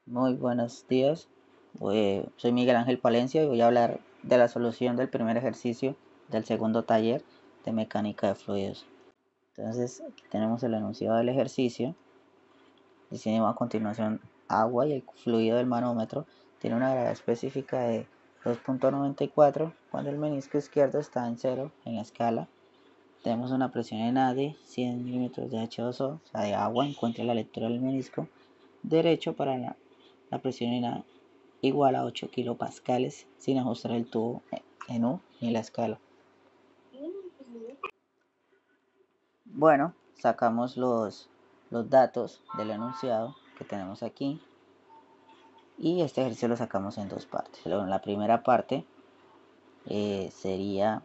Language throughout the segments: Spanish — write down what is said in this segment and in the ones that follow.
Muy buenos días. Soy Miguel Ángel Palencia y voy a hablar de la solución del primer ejercicio del segundo taller de mecánica de fluidos. Entonces, aquí tenemos el enunciado del ejercicio. Diseño a continuación agua y el fluido del manómetro tiene una gravedad específica de 2.94 cuando el menisco izquierdo está en 0 en la escala. Tenemos una presión en A de 100 milímetros de H2O, o sea, de agua. Encuentra la lectura del menisco derecho para la presión en A igual a 8 kilopascales sin ajustar el tubo en U ni la escala. Bueno, sacamos los datos del enunciado que tenemos aquí y este ejercicio lo sacamos en dos partes. En la primera parte sería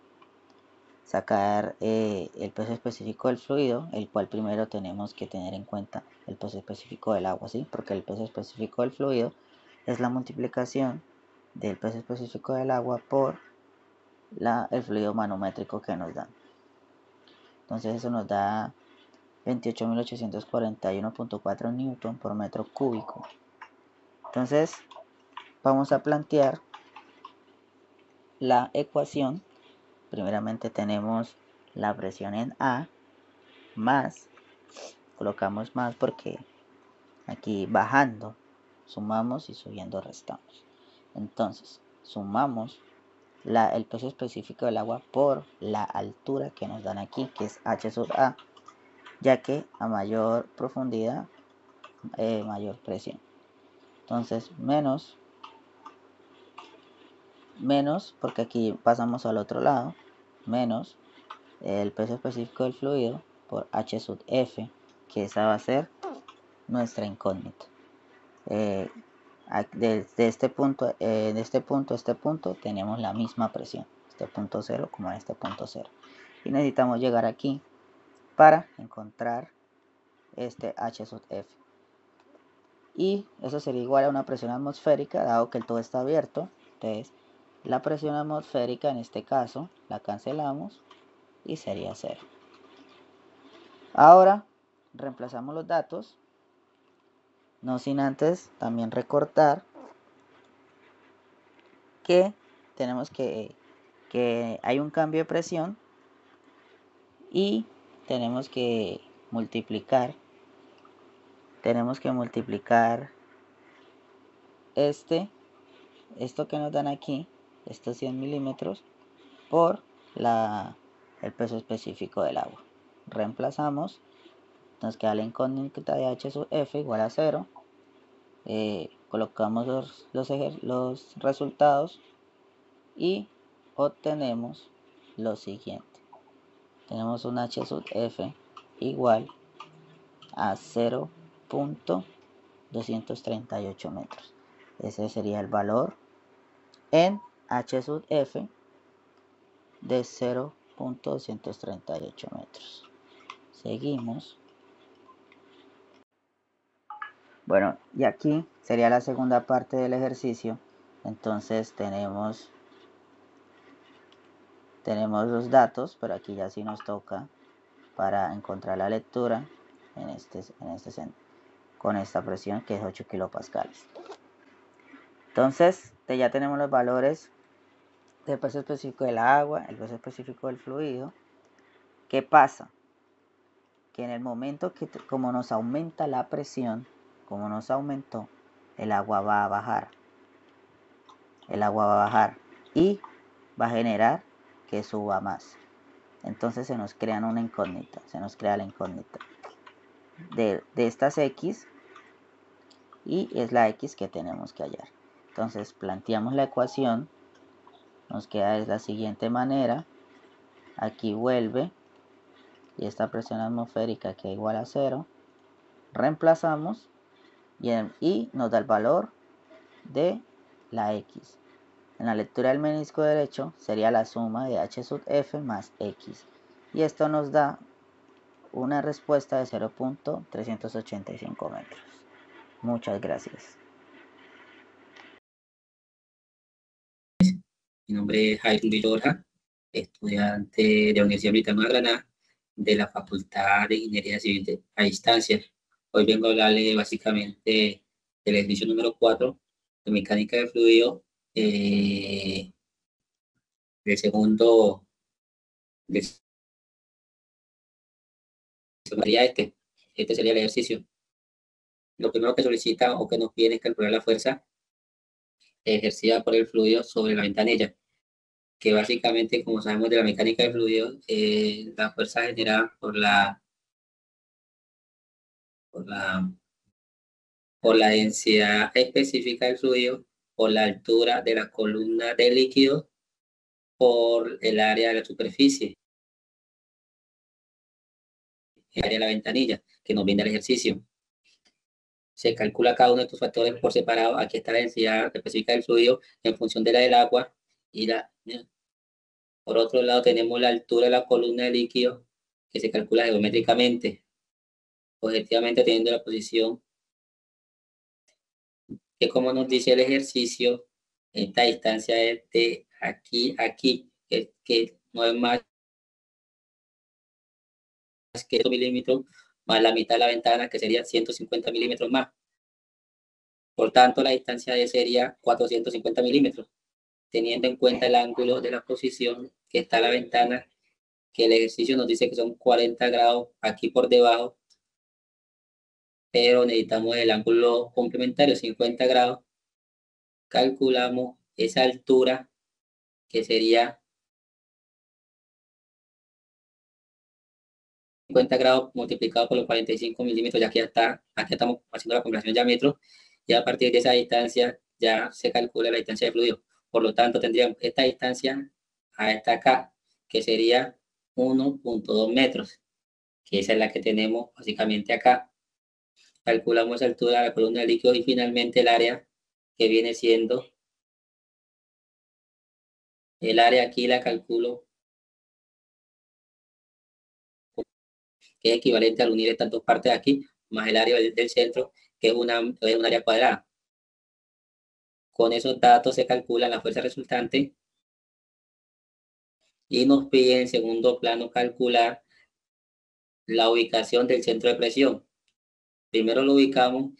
sacar el peso específico del fluido, el cual primero tenemos que tener en cuenta el peso específico del agua, ¿sí? Porque el peso específico del fluido es la multiplicación del peso específico del agua por el fluido manométrico que nos dan. Entonces eso nos da 28.841.4 newton por metro cúbico. Entonces vamos a plantear la ecuación. Primeramente tenemos la presión en A más, colocamos más porque aquí bajando sumamos y subiendo restamos. Entonces sumamos el peso específico del agua por la altura que nos dan aquí, que es H sub A, ya que a mayor profundidad, mayor presión. Entonces, menos, porque aquí pasamos al otro lado, menos el peso específico del fluido por H sub F, que esa va a ser nuestra incógnita. Desde este punto, de este punto a este punto, tenemos la misma presión, este punto 0 como en este punto 0. Y necesitamos llegar aquí para encontrar este H sub F. Y eso sería igual a una presión atmosférica, dado que el tubo está abierto. Entonces, la presión atmosférica en este caso la cancelamos y sería 0. Ahora, reemplazamos los datos, no sin antes también recortar que tenemos que hay un cambio de presión y tenemos que multiplicar esto que nos dan aquí, estos 100 milímetros, por el peso específico del agua. Reemplazamos, nos queda la incógnita de H sub F igual a 0. Colocamos los resultados y obtenemos lo siguiente. Tenemos un H sub F igual a 0.238 metros. Ese sería el valor en H sub F de 0.238 metros. Seguimos. Bueno, y aquí sería la segunda parte del ejercicio. Entonces tenemos los datos, pero aquí ya sí nos toca para encontrar la lectura con esta presión que es 8 kilopascales. Entonces ya tenemos los valores del peso específico del agua, el peso específico del fluido. ¿Qué pasa? Que en el momento que como nos aumenta la presión, como nos aumentó, el agua va a bajar. El agua va a bajar y va a generar que suba más. Entonces se nos crea la incógnita de estas X, y es la X que tenemos que hallar. Entonces planteamos la ecuación, nos queda de la siguiente manera. Aquí vuelve y esta presión atmosférica queda igual a 0. Reemplazamos y nos da el valor de la X. En la lectura del menisco derecho sería la suma de H sub F más X. Y esto nos da una respuesta de 0.385 metros. Muchas gracias. Mi nombre es Jairo Villorja, estudiante de la Universidad Militar de Granada, de la Facultad de Ingeniería Civil a Distancia. Hoy vengo a hablarle básicamente del ejercicio número 4 de mecánica de fluido, del segundo, del, sería este sería el ejercicio. Lo primero que solicita o que nos pide es calcular la fuerza ejercida por el fluido sobre la ventanilla, que básicamente, como sabemos de la mecánica de fluido, la fuerza generada por la densidad específica del fluido, por la altura de la columna de líquido, por el área de la superficie, el área de la ventanilla, que nos brinda el ejercicio. Se calcula cada uno de estos factores por separado. Aquí está la densidad específica del fluido en función de la del agua. Por otro lado tenemos la altura de la columna de líquido, que se calcula geométricamente, objetivamente teniendo la posición, que como nos dice el ejercicio, esta distancia es de aquí a aquí, que no es más que 2 milímetros, más la mitad de la ventana, que sería 150 milímetros más. Por tanto, la distancia de sería 450 milímetros, teniendo en cuenta el ángulo de la posición que está la ventana, que el ejercicio nos dice que son 40 grados aquí por debajo, pero necesitamos el ángulo complementario, 50 grados. Calculamos esa altura, que sería 50 grados multiplicado por los 45 milímetros, ya que ya está, aquí estamos haciendo la conversión ya a metros, y a partir de esa distancia ya se calcula la distancia de fluido. Por lo tanto, tendríamos esta distancia a esta acá, que sería 1.2 metros, que esa es la que tenemos básicamente acá. Calculamos la altura de la columna de líquido y finalmente el área, que viene siendo, el área aquí la calculo, que es equivalente al unir estas dos partes aquí, más el área del centro, que es un área cuadrada. Con esos datos se calcula la fuerza resultante y nos pide en segundo plano calcular la ubicación del centro de presión. Primero lo ubicamos,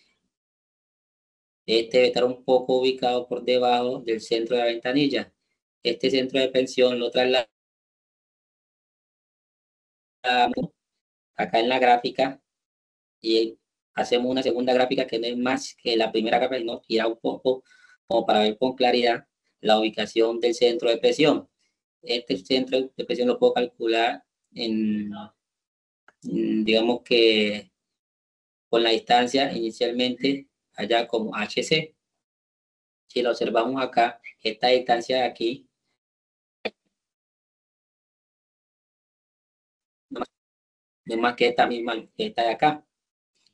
este debe estar un poco ubicado por debajo del centro de la ventanilla. Este centro de presión lo trasladamos acá en la gráfica y hacemos una segunda gráfica que no es más que la primera gráfica, sino irá un poco como para ver con claridad la ubicación del centro de presión. Este centro de presión lo puedo calcular digamos que con la distancia inicialmente allá como HC. Si lo observamos acá, esta distancia de aquí no es más que esta misma, que esta de acá,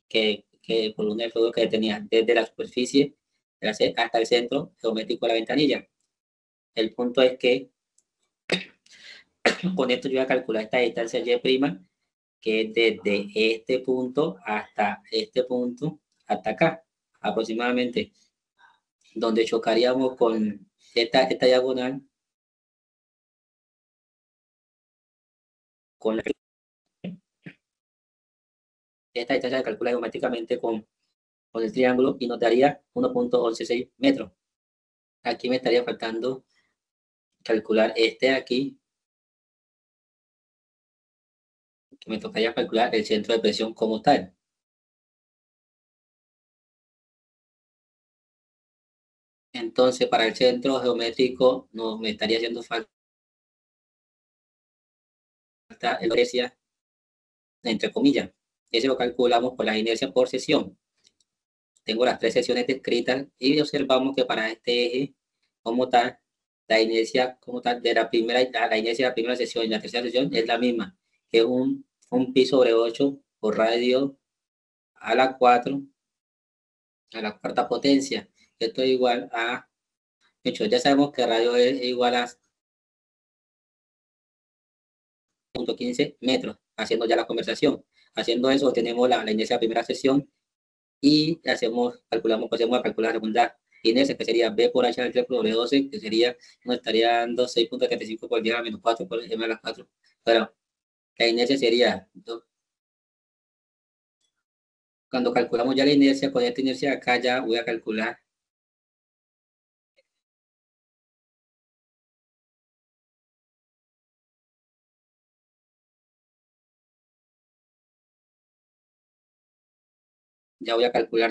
que columna de fluido que tenía desde la superficie hasta el centro geométrico de la ventanilla. El punto es que con esto yo voy a calcular esta distancia Y', que es desde este punto hasta acá, aproximadamente, donde chocaríamos con esta diagonal, con esta distancia se calcula geométricamente con el triángulo y nos daría 1.116 metros. Aquí me estaría faltando calcular este de aquí, que me tocaría calcular el centro de presión como tal. Entonces, para el centro geométrico no me estaría haciendo falta la inercia, entre comillas. Ese lo calculamos por la inercia por sección. Tengo las 3 secciones descritas y observamos que para este eje como tal, la inercia como tal de la primera, la inercia de la primera sección y la tercera sección es la misma, que es un pi sobre 8 por radio a la 4, a la cuarta potencia. Esto es igual a, de hecho, ya sabemos que radio es igual a 0.15 metros, haciendo ya la conversación. Haciendo eso, tenemos la inercia de la primera sección y calculamos, pasemos a calcular la segunda inercia, que sería B por H al 3 por W12, que sería, nos estaría dando 6.35 por 10 a la menos 4 por M a la 4. Pero la inercia sería Cuando calculamos ya la inercia, con esta inercia de acá ya voy a calcular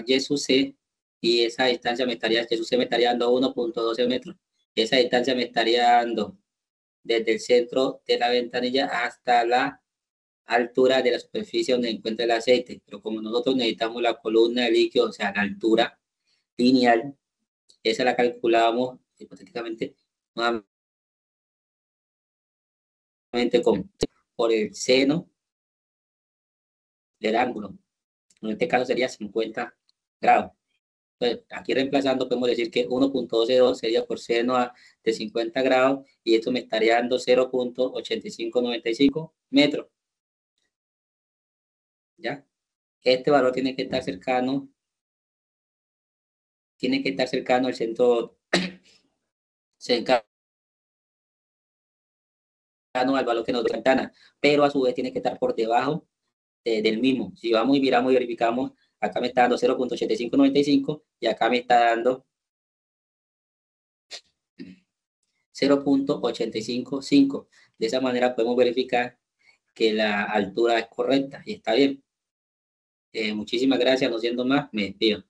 Y sub C, y esa distancia me estaría, Y sub C me estaría dando 1.12 metros. Esa distancia me estaría dando desde el centro de la ventanilla hasta la altura de la superficie donde encuentra el aceite. Pero como nosotros necesitamos la columna de líquido, o sea, la altura lineal, esa la calculamos hipotéticamente nuevamente por el seno del ángulo. En este caso sería 50 grados. Entonces, aquí reemplazando podemos decir que 1.122 sería por seno de 50 grados y esto me estaría dando 0.8595 metros. ¿Ya? Este valor tiene que estar cercano al centro, cercano al valor que nos da la ventana, pero a su vez tiene que estar por debajo del mismo. Si vamos y miramos y verificamos, acá me está dando 0.8595 y acá me está dando 0.855. De esa manera podemos verificar que la altura es correcta y está bien. Muchísimas gracias, no siendo más, me despido.